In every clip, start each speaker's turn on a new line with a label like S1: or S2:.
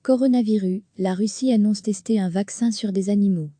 S1: Coronavirus, la Russie annonce tester un vaccin sur des animaux.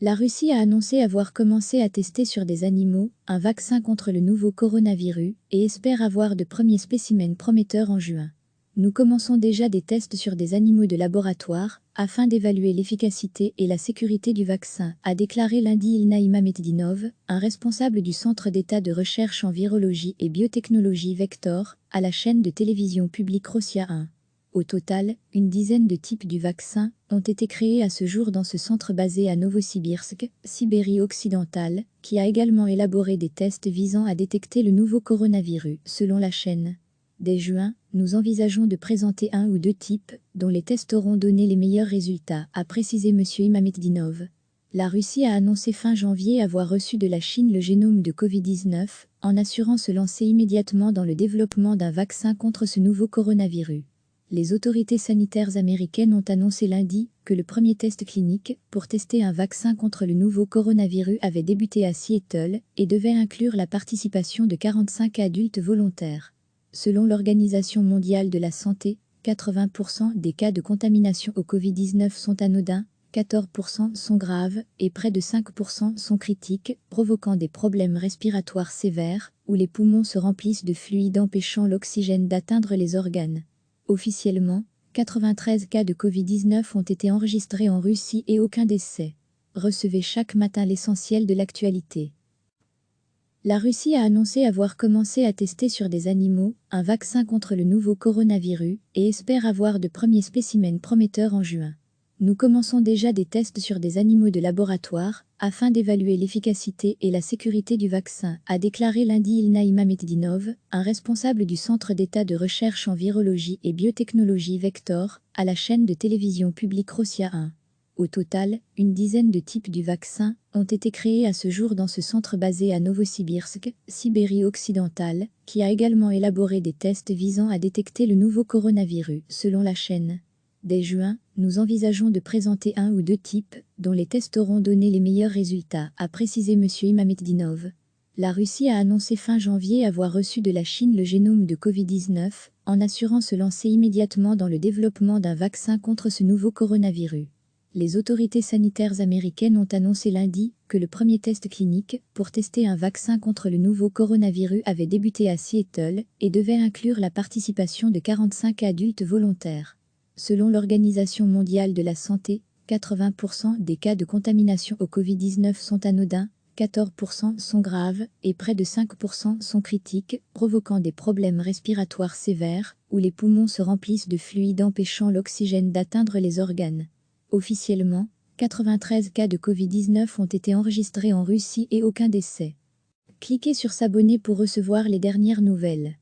S1: La Russie a annoncé avoir commencé à tester sur des animaux un vaccin contre le nouveau coronavirus et espère avoir de premiers spécimens prometteurs en juin. Nous commençons déjà des tests sur des animaux de laboratoire afin d'évaluer l'efficacité et la sécurité du vaccin, a déclaré lundi Ilna Imametsdinov, un responsable du Centre d'État de recherche en virologie et biotechnologie Vector, à la chaîne de télévision publique Rossiya 1. Au total, une dizaine de types du vaccin ont été créés à ce jour dans ce centre basé à Novosibirsk, Sibérie occidentale, qui a également élaboré des tests visant à détecter le nouveau coronavirus, selon la chaîne. Dès juin, nous envisageons de présenter un ou deux types, dont les tests auront donné les meilleurs résultats, a précisé M. Imametsdinov. La Russie a annoncé fin janvier avoir reçu de la Chine le génome de Covid-19, en assurant se lancer immédiatement dans le développement d'un vaccin contre ce nouveau coronavirus. Les autorités sanitaires américaines ont annoncé lundi que le premier test clinique pour tester un vaccin contre le nouveau coronavirus avait débuté à Seattle et devait inclure la participation de 45 adultes volontaires. Selon l'Organisation mondiale de la santé, 80% des cas de contamination au Covid-19 sont anodins, 14% sont graves et près de 5% sont critiques, provoquant des problèmes respiratoires sévères où les poumons se remplissent de fluide empêchant l'oxygène d'atteindre les organes. Officiellement, 93 cas de Covid-19 ont été enregistrés en Russie et aucun décès. Recevez chaque matin l'essentiel de l'actualité. La Russie a annoncé avoir commencé à tester sur des animaux un vaccin contre le nouveau coronavirus et espère avoir de premiers spécimens prometteurs en juin. Nous commençons déjà des tests sur des animaux de laboratoire afin d'évaluer l'efficacité et la sécurité du vaccin, a déclaré lundi Ilna Imametsdinov, un responsable du Centre d'État de recherche en virologie et biotechnologie Vector, à la chaîne de télévision publique Rossiya 1. Au total, une dizaine de types du vaccin ont été créés à ce jour dans ce centre basé à Novosibirsk, Sibérie occidentale, qui a également élaboré des tests visant à détecter le nouveau coronavirus, selon la chaîne. Dès juin, nous envisageons de présenter un ou deux types, dont les tests auront donné les meilleurs résultats, a précisé M. Imametsdinov. La Russie a annoncé fin janvier avoir reçu de la Chine le génome de Covid-19, en assurant se lancer immédiatement dans le développement d'un vaccin contre ce nouveau coronavirus. Les autorités sanitaires américaines ont annoncé lundi que le premier test clinique pour tester un vaccin contre le nouveau coronavirus avait débuté à Seattle et devait inclure la participation de 45 adultes volontaires. Selon l'Organisation mondiale de la santé, 80% des cas de contamination au Covid-19 sont anodins, 14% sont graves et près de 5% sont critiques, provoquant des problèmes respiratoires sévères où les poumons se remplissent de fluide empêchant l'oxygène d'atteindre les organes. Officiellement, 93 cas de Covid-19 ont été enregistrés en Russie et aucun décès. Cliquez sur s'abonner pour recevoir les dernières nouvelles.